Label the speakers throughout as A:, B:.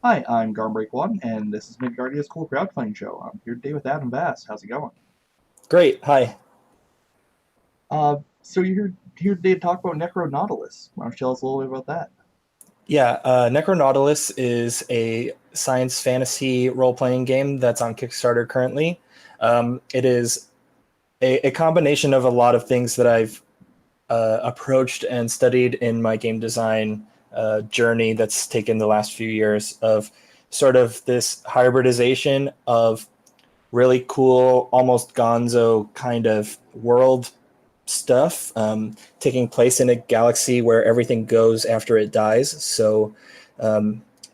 A: Hi, I'm Garmbreak1, and this is Midgardia's Cool Crowdfunding Show. I'm here today with Adam Vass. How's it going?
B: Great. Hi.
A: So you're here today to talk about Necronautilus. Why don't you tell us a little bit about that?
B: Yeah, Necronautilus is a science fantasy role-playing game that's on Kickstarter currently. It is a combination of a lot of things that I've approached and studied in my game design journey that's taken the last few years of sort of this hybridization of really cool, almost gonzo kind of world stuff taking place in a galaxy where everything goes after it dies. So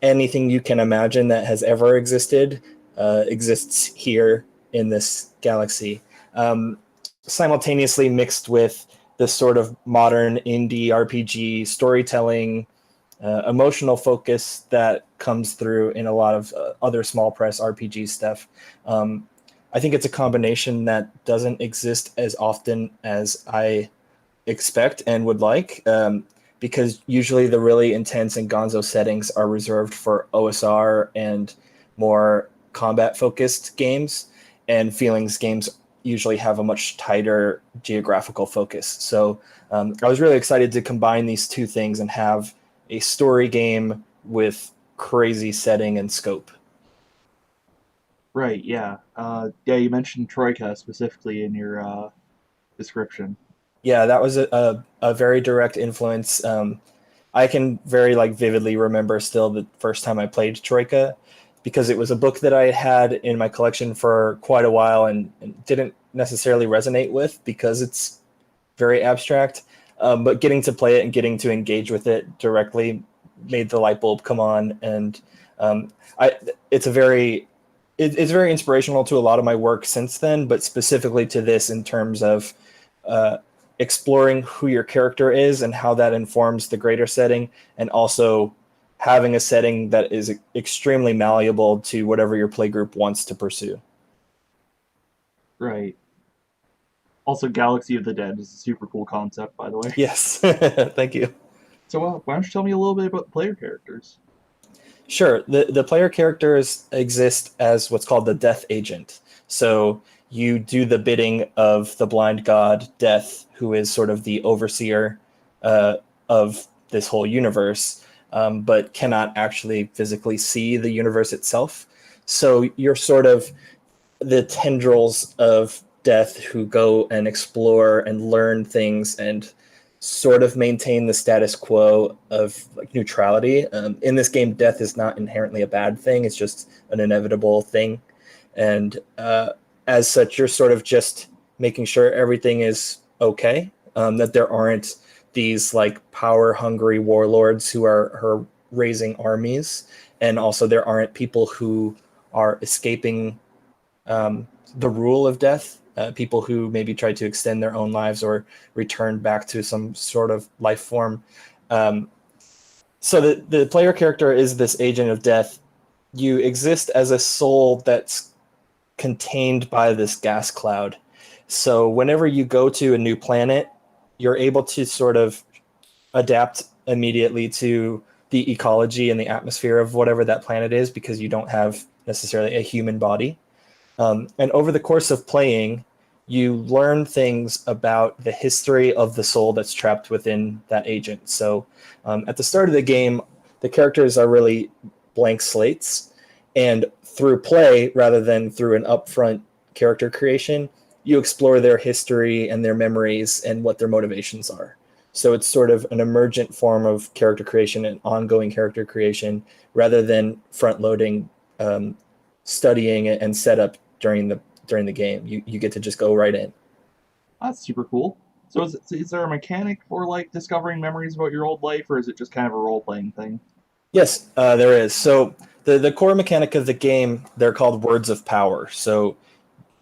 B: anything you can imagine that has ever existed exists here in this galaxy. Simultaneously mixed with this sort of modern indie RPG storytelling, emotional focus that comes through in a lot of other small press RPG stuff. Um, I think it's a combination that doesn't exist as often as I expect and would like, because usually the really intense and gonzo settings are reserved for OSR and more combat focused games, and feelings games usually have a much tighter geographical focus. So I was really excited to combine these two things and have a story game with crazy setting and scope.
A: Right, yeah. Yeah, you mentioned Troika specifically in your description.
B: Yeah, that was a very direct influence. I can very like vividly remember still the first time I played Troika, because it was a book that I had in my collection for quite a while and didn't necessarily resonate with because it's very abstract. But getting to play it and getting to engage with it directly made the light bulb come on, and um, I it's a very it's very inspirational to a lot of my work since then, but specifically to this in terms of uh, exploring who your character is and how that informs the greater setting, and also having a setting that is extremely malleable to whatever your playgroup wants to pursue.
A: Right. Also, Galaxy of the Dead is a super cool concept, by the way.
B: Yes, thank you.
A: So, why don't you tell me a little bit about the player characters?
B: Sure. The player characters exist as what's called the Death Agent. So you do the bidding of the blind god Death, who is sort of the overseer of this whole universe, but cannot actually physically see the universe itself. So you're sort of the tendrils of Death who go and explore and learn things and sort of maintain the status quo of like neutrality. In this game, death is not inherently a bad thing; it's just an inevitable thing, and as such, you're sort of just making sure everything is okay. That there aren't these like power-hungry warlords who are raising armies, and also there aren't people who are escaping the rule of death. People who maybe try to extend their own lives or return back to some sort of life form. Um, so the player character is this agent of death. You exist as a soul that's contained by this gas cloud. So whenever you go to a new planet, you're able to sort of adapt immediately to the ecology and the atmosphere of whatever that planet is, because you don't have necessarily a human body. And over the course of playing, you learn things about the history of the soul that's trapped within that agent. So at the start of the game, the characters are really blank slates. And through play, rather than through an upfront character creation, you explore their history and their memories and what their motivations are. So it's sort of an emergent form of character creation and ongoing character creation rather than front loading studying and setup during the game. You get to just go right in.
A: That's super cool. So, is there a mechanic for like discovering memories about your old life, or is it just kind of a role playing thing?
B: Yes, there is. So the core mechanic of the game, they're called words of power. So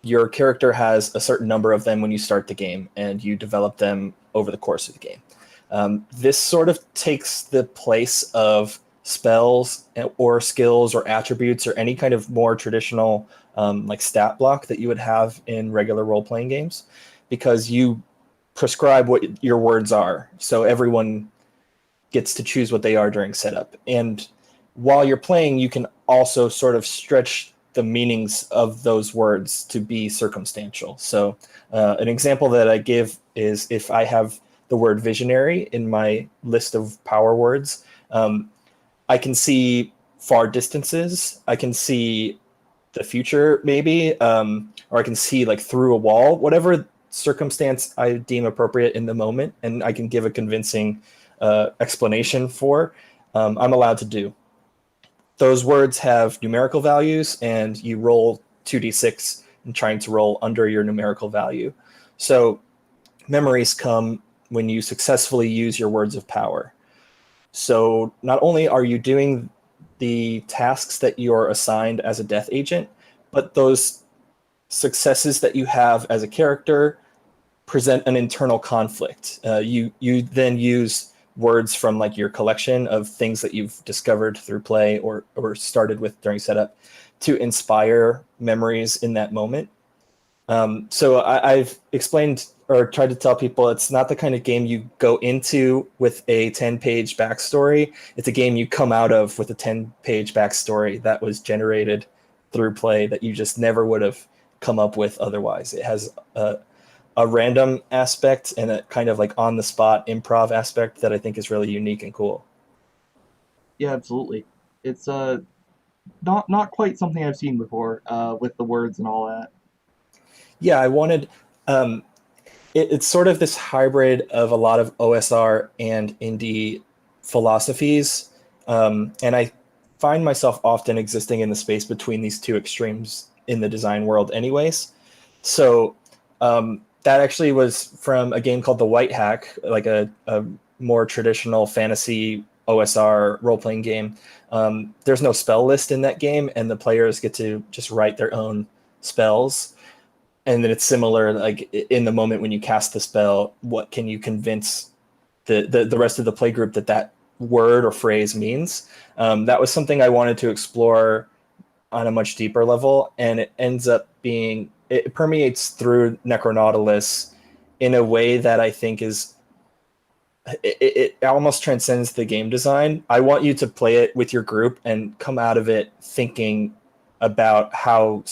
B: your character has a certain number of them when you start the game, and you develop them over the course of the game. This sort of takes the place of spells or skills or attributes or any kind of more traditional like stat block that you would have in regular role playing games, because you prescribe what your words are. So everyone gets to choose what they are during setup. And while you're playing, you can also sort of stretch the meanings of those words to be circumstantial. So an example that I give is if I have the word visionary in my list of power words, I can see far distances. I can see the future, maybe, or I can see like through a wall, whatever circumstance I deem appropriate in the moment, and I can give a convincing explanation for, I'm allowed to do. Those words have numerical values, and you roll 2d6 and trying to roll under your numerical value. So memories come when you successfully use your words of power. So not only are you doing the tasks that you're assigned as a death agent, but those successes that you have as a character present an internal conflict. You then use words from like your collection of things that you've discovered through play or started with during setup to inspire memories in that moment. So I've explained or tried to tell people it's not the kind of game you go into with a 10-page backstory. It's a game you come out of with a 10-page backstory that was generated through play that you just never would have come up with otherwise. It has a random aspect and a kind of like on the spot improv aspect that I think is really unique and cool.
A: Yeah, absolutely. It's not quite something I've seen before with the words and all that.
B: Yeah, I wanted it's sort of this hybrid of a lot of OSR and indie philosophies, and I find myself often existing in the space between these two extremes in the design world anyways. So that actually was from a game called The White Hack, like a more traditional fantasy OSR role-playing game. There's no spell list in that game, and the players get to just write their own spells. And then it's similar, like in the moment when you cast the spell, what can you convince the rest of the play group that word or phrase means? That was something I wanted to explore on a much deeper level, and it ends up being, it permeates through Necronautilus in a way that I think is, it almost transcends the game design. I want you to play it with your group and come out of it thinking about how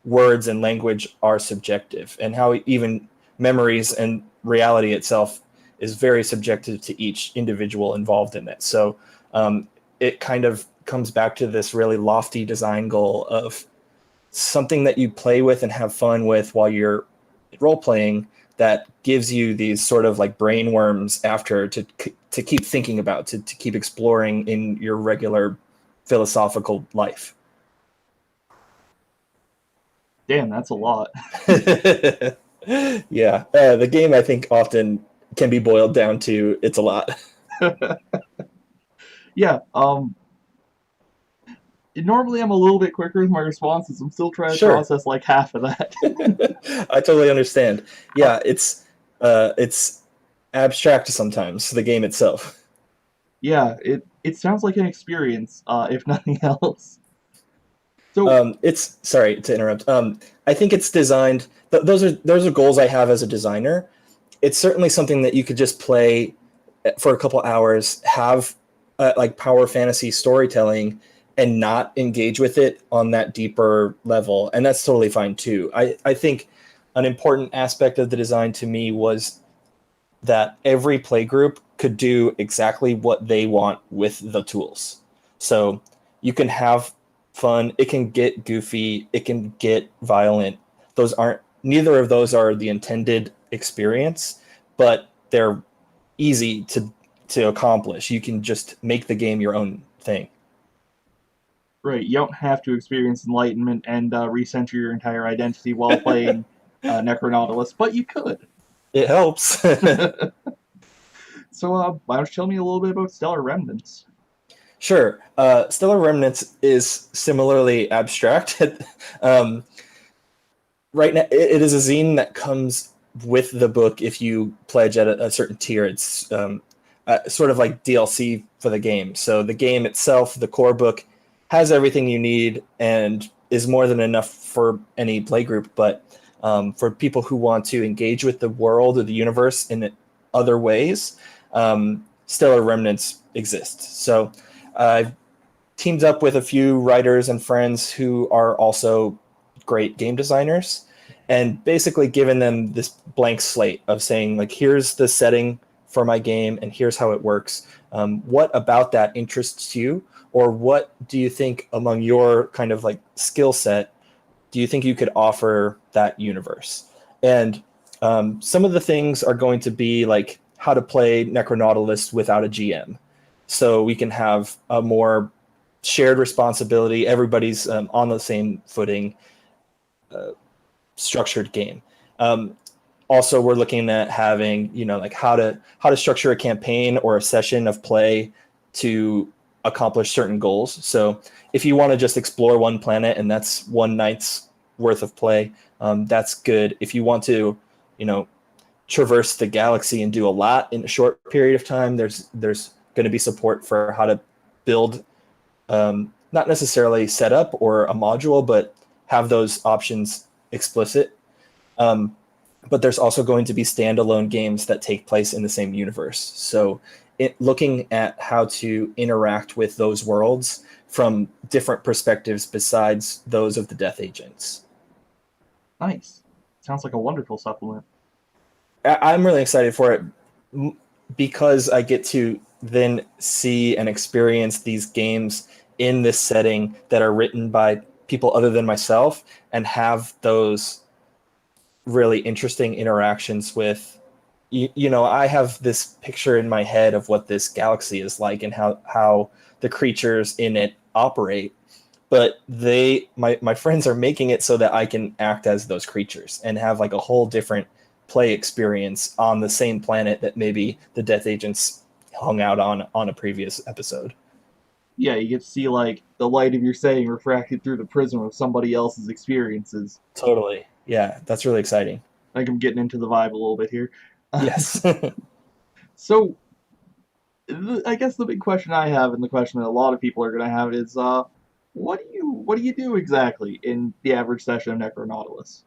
B: words and language are subjective and how even memories and reality itself is very subjective to each individual involved in it. So it kind of comes back to this really lofty design goal of something that you play with and have fun with while you're role playing that gives you these sort of like brain worms after to keep thinking about, to keep exploring in your regular philosophical life.
A: Damn, that's a lot.
B: Yeah, the game I think often can be boiled down to it's a lot.
A: Yeah, normally I'm a little bit quicker with my responses. I'm still trying to
B: Sure.
A: process like half of that.
B: I totally understand. Yeah, it's abstract sometimes, the game itself.
A: Yeah, it sounds like an experience, if nothing else. So
B: It's sorry to interrupt. I think it's designed. Those are goals I have as a designer. It's certainly something that you could just play for a couple hours, have like power fantasy storytelling, and not engage with it on that deeper level, and that's totally fine too. I think an important aspect of the design to me was that every play group could do exactly what they want with the tools. So you can have fun, it can get goofy, it can get violent. Neither of those are the intended experience, but they're easy to accomplish. You can just make the game your own thing.
A: right, you don't have to experience enlightenment and recenter your entire identity while playing Necronautilus, but you could.
B: It helps.
A: So why don't you tell me a little bit about Stellar Remnants?
B: Sure. Stellar Remnants is similarly abstract. Right now, it is a zine that comes with the book if you pledge at a certain tier. It's sort of like DLC for the game. So the game itself, the core book, has everything you need and is more than enough for any play group. But for people who want to engage with the world or the universe in other ways, Stellar Remnants exists. So I've teamed up with a few writers and friends who are also great game designers, and basically given them this blank slate of saying, like, here's the setting for my game and here's how it works. What about that interests you? Or what do you think among your kind of like skill set do you think you could offer that universe? And some of the things are going to be like how to play Necronautilus without a GM. So we can have a more shared responsibility, everybody's on the same footing, structured game. Also, we're looking at having, like how to structure a campaign or a session of play to accomplish certain goals. So if you want to just explore one planet and that's one night's worth of play, that's good. If you want to, traverse the galaxy and do a lot in a short period of time, there's going to be support for how to build, not necessarily set up or a module, but have those options explicit. But there's also going to be standalone games that take place in the same universe. So looking at how to interact with those worlds from different perspectives besides those of the Death Agents.
A: Nice. Sounds like a wonderful supplement.
B: I'm really excited for it because I get to then see and experience these games in this setting that are written by people other than myself and have those really interesting interactions with, I have this picture in my head of what this galaxy is like and how the creatures in it operate. But my friends are making it so that I can act as those creatures and have like a whole different play experience on the same planet that maybe the Death Agents hung out on a previous episode.
A: Yeah, you get to see like the light of your saying refracted through the prism of somebody else's experiences.
B: Totally. Yeah, that's really exciting.
A: I think I'm getting into the vibe a little bit here.
B: Yes.
A: So, I guess the big question I have, and the question that a lot of people are going to have, is what do you do exactly in the average session of Necronautilus?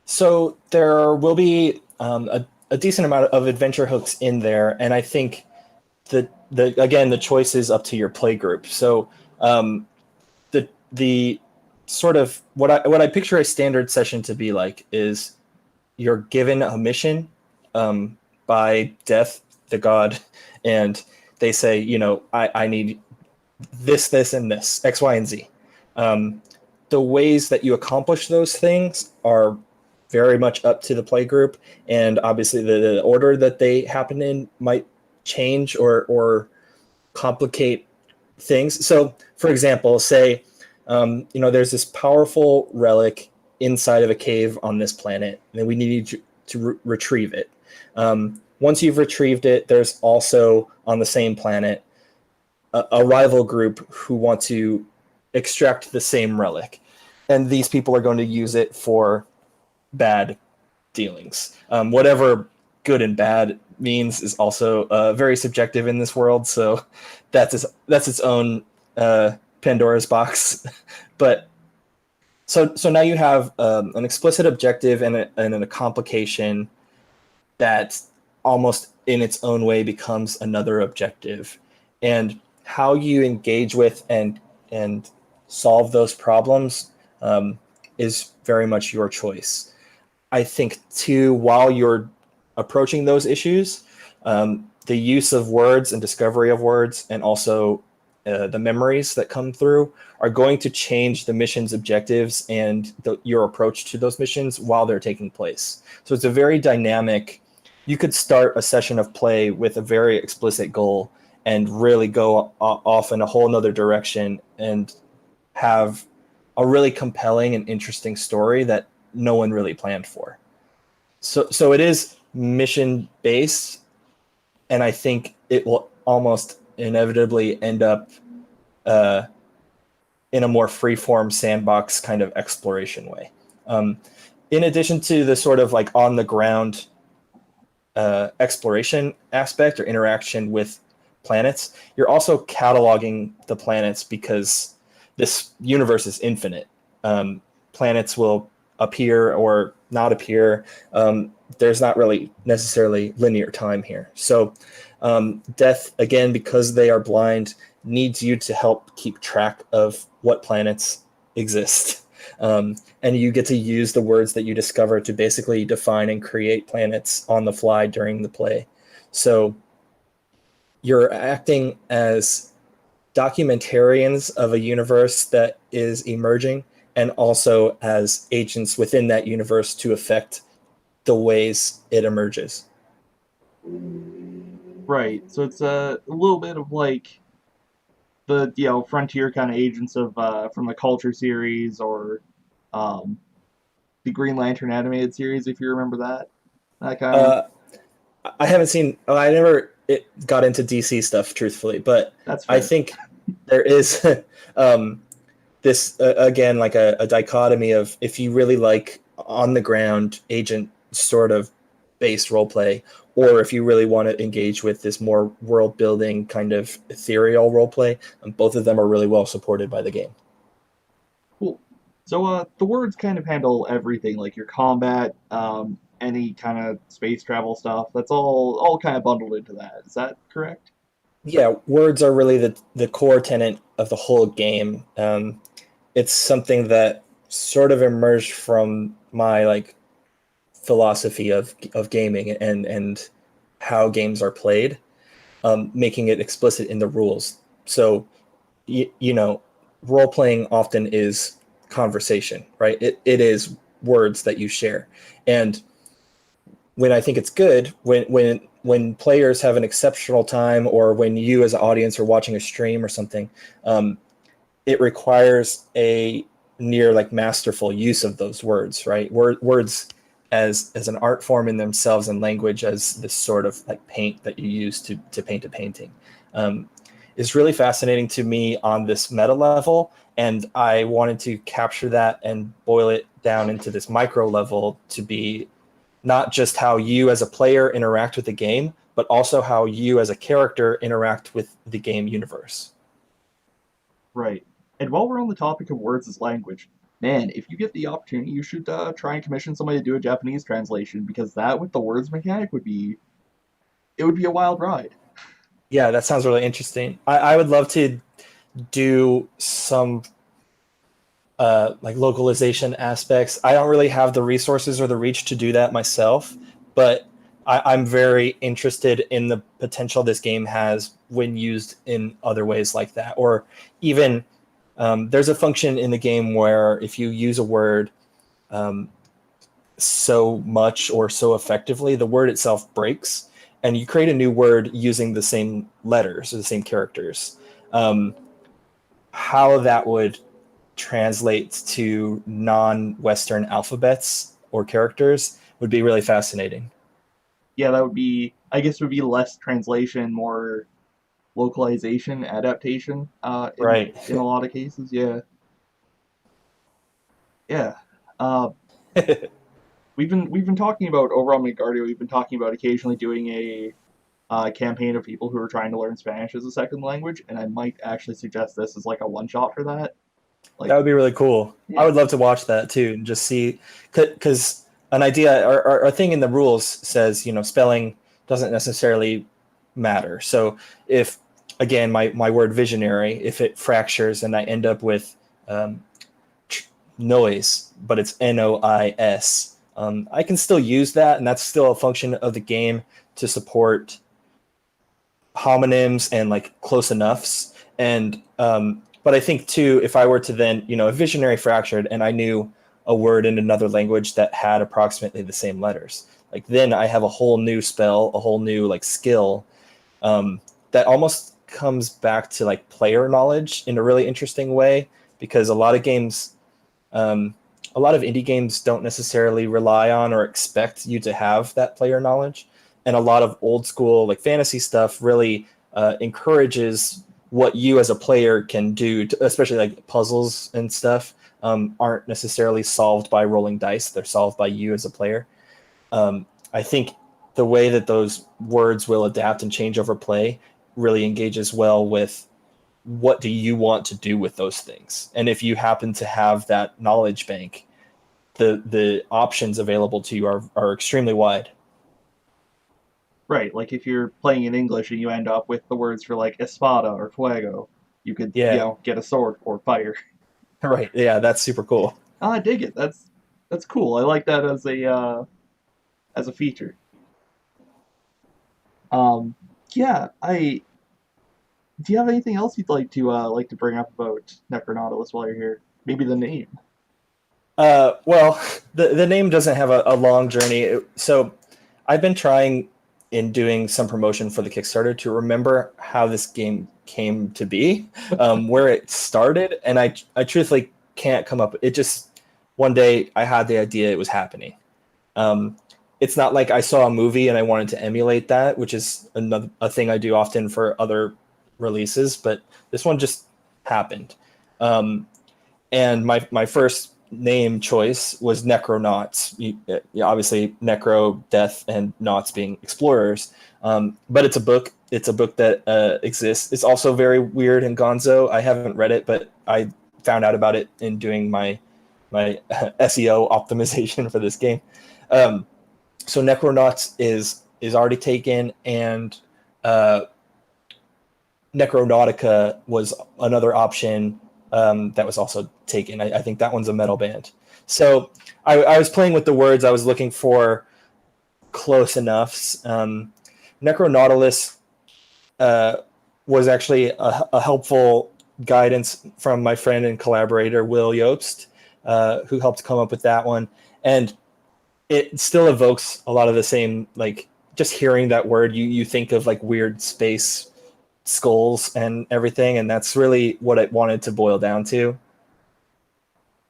B: So there will be a decent amount of adventure hooks in there, and I think the choice is up to your play group. So the sort of what I picture a standard session to be like is you're given a mission by Death, the god, and they say, I need this, and this, X, Y, and Z. The ways that you accomplish those things are very much up to the play group, and obviously the order that they happen in might change or complicate things. So, for example, say, there's this powerful relic inside of a cave on this planet, and we need to retrieve it. Once you've retrieved it, there's also on the same planet a rival group who want to extract the same relic, and these people are going to use it for bad dealings. Whatever good and bad means is also very subjective in this world, so that's its own Pandora's box. But so now you have an explicit objective and a complication that almost in its own way becomes another objective, and how you engage with and solve those problems is very much your choice. I think too, while you're approaching those issues, the use of words and discovery of words, and also the memories that come through, are going to change the mission's objectives and your approach to those missions while they're taking place. So it's a very dynamic. You could start a session of play with a very explicit goal and really go off in a whole nother direction and have a really compelling and interesting story that no one really planned for. So it is mission based, and I think it will almost inevitably end up in a more free-form sandbox kind of exploration way. In addition to the sort of like on the ground exploration aspect or interaction with planets, you're also cataloging the planets because this universe is infinite. Planets will appear or not appear. There's not really necessarily linear time here. So Death, again, because they are blind, needs you to help keep track of what planets exist. And you get to use the words that you discover to basically define and create planets on the fly during the play. So you're acting as documentarians of a universe that is emerging, and also as agents within that universe to affect the ways it emerges.
A: Right. So it's a little bit of like the frontier kind of agents of from the Culture series or um, the Green Lantern animated series, if you remember that kind of.
B: Uh, I haven't seen. I never got into DC stuff, truthfully, but
A: That's
B: I
A: fair.
B: think there is um, this again, like a dichotomy of, if you really like on the ground agent sort of based role play, or if you really want to engage with this more world building kind of ethereal role play, both of them are really well supported by the game.
A: Cool. So the words kind of handle everything, like your combat, any kind of space travel stuff. That's all kind of bundled into that. Is that correct?
B: Yeah, words are really the core tenet of the whole game. It's something that sort of emerged from my like philosophy of gaming and how games are played, making it explicit in the rules. So you know, role playing often is conversation, right? It is words that you share. And when I think it's good, when players have an exceptional time, or when you as an audience are watching a stream or something, it requires a near like masterful use of those words, right? Words as an art form in themselves, and language as this sort of like paint that you use to paint a painting, um, is really fascinating to me on this meta level. And I wanted to capture that and boil it down into this micro level to be not just how you as a player interact with the game, but also how you as a character interact with the game universe.
A: Right. And while we're on the topic of words as language, man, if you get the opportunity, you should try and commission somebody to do a Japanese translation because that with the words mechanic would be a wild ride.
B: Yeah, that sounds really interesting. I would love to do some like localization aspects. I don't really have the resources or the reach to do that myself, but I'm very interested in the potential this game has when used in other ways like that. Or even there's a function in the game where if you use a word um, so much or so effectively, the word itself breaks, and you create a new word using the same letters or the same characters. Um, how that would translate to non-Western alphabets or characters would be really fascinating.
A: Yeah, that would be, I guess, would be less translation, more localization, adaptation.
B: Right.
A: In a lot of cases, yeah, yeah. Uh, we've been talking about over on Midgardia. We've been talking about occasionally doing a campaign of people who are trying to learn Spanish as a second language, and I might actually suggest this as like a one shot for that.
B: That
A: Like,
B: would be really cool. I
A: yeah,
B: would love to watch that too, and just see, because an idea or a thing in the rules says, spelling doesn't necessarily matter. So if, again, my word visionary, if it fractures and I end up with um, noise, but it's NOIS, I can still use that, and that's still a function of the game to support homonyms and like close enoughs. And but I think too, if I were to then, a visionary fractured and I knew a word in another language that had approximately the same letters, like then I have a whole new spell, a whole new like skill, that almost comes back to like player knowledge in a really interesting way, because um, a lot of indie games don't necessarily rely on or expect you to have that player knowledge, and a lot of old school like fantasy stuff really encourages what you as a player can do, especially like puzzles and stuff. Aren't necessarily solved by rolling dice; they're solved by you as a player. I think the way that those words will adapt and change over play really engages well with what do you want to do with those things. And if you happen to have that knowledge bank, the options available to you are extremely wide.
A: Right, like if you're playing in English and you end up with the words for like espada or fuego, you could,
B: Yeah,
A: get a sword or fire.
B: right. Yeah, that's super cool.
A: I dig it. That's cool. I like that as a feature. Um, yeah, I do you have anything else you'd like to bring up about Necronautilus while you're here? Maybe the name.
B: Well, the name doesn't have a long journey. So I've been trying in doing some promotion for the Kickstarter to remember how this game came to be, where it started, and I truthfully can't come up. It just one day I had the idea it was happening. Um, it's not like I saw a movie and I wanted to emulate that, which is another a thing I do often for other releases, but this one just happened. Um, and my first name choice was Necronauts. Obviously, Necro, death, and Nauts being explorers. But it's a book. It's a book that exists. It's also very weird and gonzo. I haven't read it, but I found out about it in doing my SEO optimization for this game. Um, so Necronauts is already taken, and uh, Necronautica was another option that was also taken. I think that one's a metal band. So I was playing with the words. I was looking for close enoughs. Necronautilus uh, was actually a helpful guidance from my friend and collaborator Will Yobst, who helped come up with that one. And it still evokes a lot of the same, like just hearing that word, you think of like weird space skulls and everything, and that's really what it wanted to boil down to.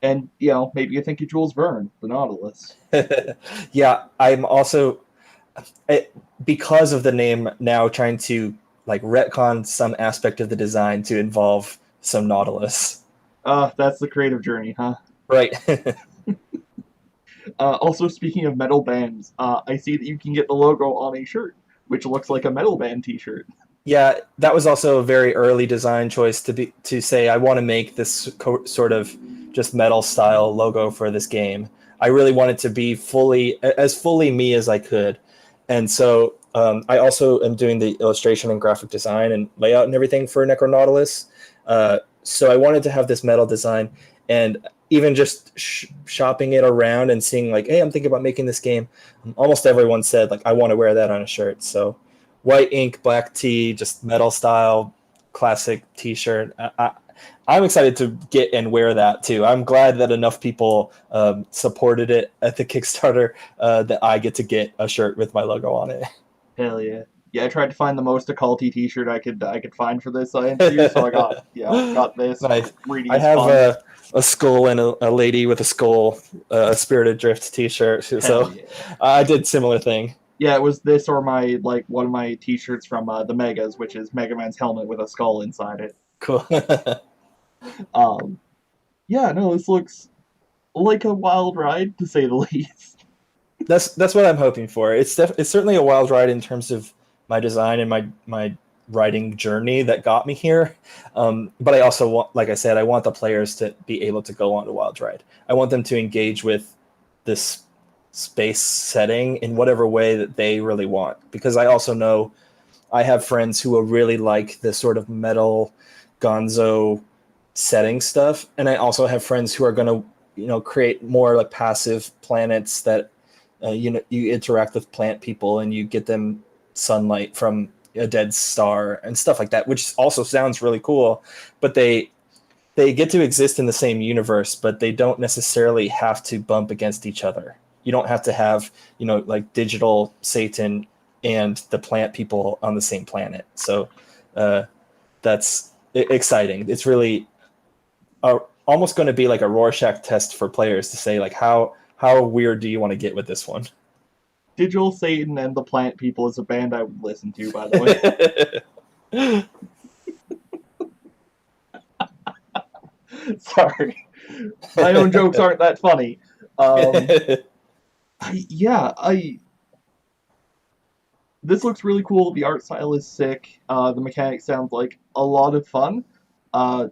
A: And maybe you think of Jules Verne, the Nautilus.
B: Yeah, I'm also because of the name now trying to like retcon some aspect of the design to involve some Nautilus.
A: That's the creative journey, huh?
B: Right.
A: Also, speaking of metal bands, I see that you can get the logo on a shirt, which looks like a metal band T-shirt.
B: Yeah, that was also a very early design choice to say I want to make this sort of just metal style logo for this game. I really wanted to be fully me as I could, and so I also am doing the illustration and graphic design and layout and everything for Necronautilus. So I wanted to have this metal design, and even just shopping it around and seeing like, hey, I'm thinking about making this game. Almost everyone said like, I want to wear that on a shirt. So white ink, black tee, just metal style, classic T-shirt. I'm excited to get and wear that too. I'm glad that enough people supported it at the Kickstarter that I get a shirt with my logo on
A: Hell yeah. Yeah, I tried to find the most occulty T-shirt I could find for this interview, so I got
B: it.
A: got this.
B: Nice.
A: Reading
B: I
A: is
B: have
A: fun.
B: a skull and a lady with a skull, a Spirited Drift T-shirt.
A: Hell
B: So
A: yeah.
B: I did similar thing.
A: Yeah, it was this or my like one of my T-shirts from the Megas, which is Mega Man's helmet with a skull inside it.
B: Cool.
A: Um, yeah, no, this looks like a wild ride to say the least.
B: That's what I'm hoping for. It's certainly a wild ride in terms of my design and my writing journey that got me here. But I also want, like I said, I want the players to be able to go on a wild ride. I want them to engage with this space setting in whatever way that they really want. Because I also know I have friends who will really like this sort of metal gonzo setting stuff, and I also have friends who are going to create more like passive planets that you interact with plant people and you get them sunlight from a dead star and stuff like that, which also sounds really cool. But they get to exist in the same universe, but they don't necessarily have to bump against each other. You don't have to have like digital Satan and the plant people on the same planet. So that's exciting. It's really almost going to be like a Rorschach test for players to say like how weird do you want to get with this one.
A: Digital Satan and the Plant People is a band I would listen to, by the way. Sorry, my own jokes aren't that funny. Um, I this looks really cool. The art style is sick. The mechanics sounds like a lot of fun. Uh,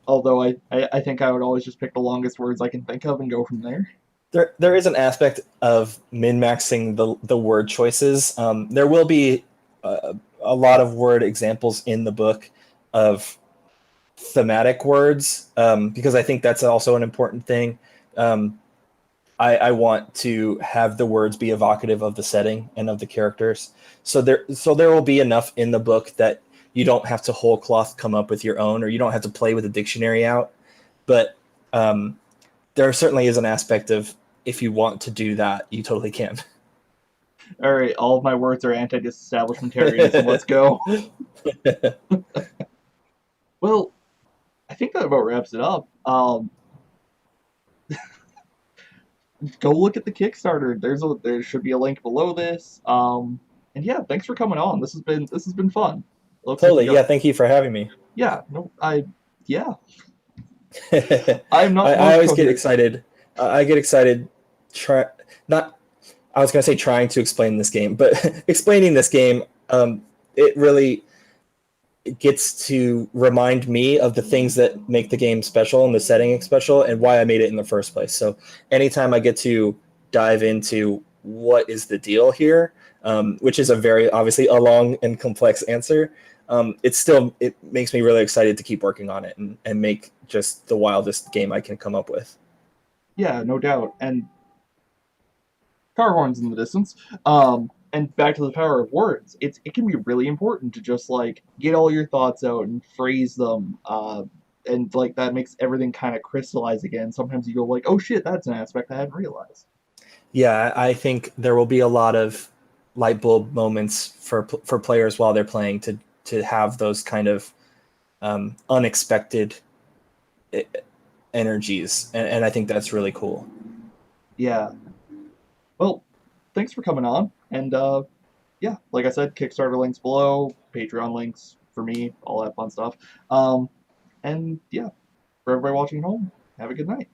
A: Although I think I would always just pick the longest words I can think of and go from there.
B: There is an aspect of min-maxing the word choices. There will be a lot of word examples in the book of thematic words, because I think that's also an important thing. Um, I want to have the words be evocative of the setting and of the characters. So there will be enough in the book that you don't have to whole cloth come up with your own, or you don't have to play with a dictionary out. But um, there certainly is an aspect of, if you want to do that, you totally can.
A: All right, all of my words are anti-disestablishmentarianism. Let's go. Well, I think that about wraps it up. Go look at the Kickstarter. There should be a link below this. And yeah, thanks for coming on. This has been fun. Looks like you
B: Totally,
A: got
B: yeah. Thank you for having me.
A: yeah no I yeah
B: I,
A: I'm not the
B: I
A: most
B: always get
A: coherent.
B: excited. I get excited. Try not. I was going to say trying to explain this game, but explaining this game, it really gets to remind me of the things that make the game special and the setting special and why I made it in the first place. So anytime I get to dive into what is the deal here, which is a very obviously a long and complex answer, it makes me really excited to keep working on it and make just the wildest game I can come up with.
A: Yeah, no doubt. And car horns in the distance. And back to the power of words. It can be really important to just like get all your thoughts out and phrase them. And like that makes everything kind of crystallize again. Sometimes you go like, oh shit, that's an aspect I hadn't realized.
B: Yeah, I think there will be a lot of light bulb moments for players while they're playing to have those kind of unexpected eh, energies, and I think that's really cool.
A: Yeah. Well, thanks for coming on. And yeah, like I said, Kickstarter links below, Patreon links for me, all that fun stuff. And yeah, for everybody watching at home, have a good night.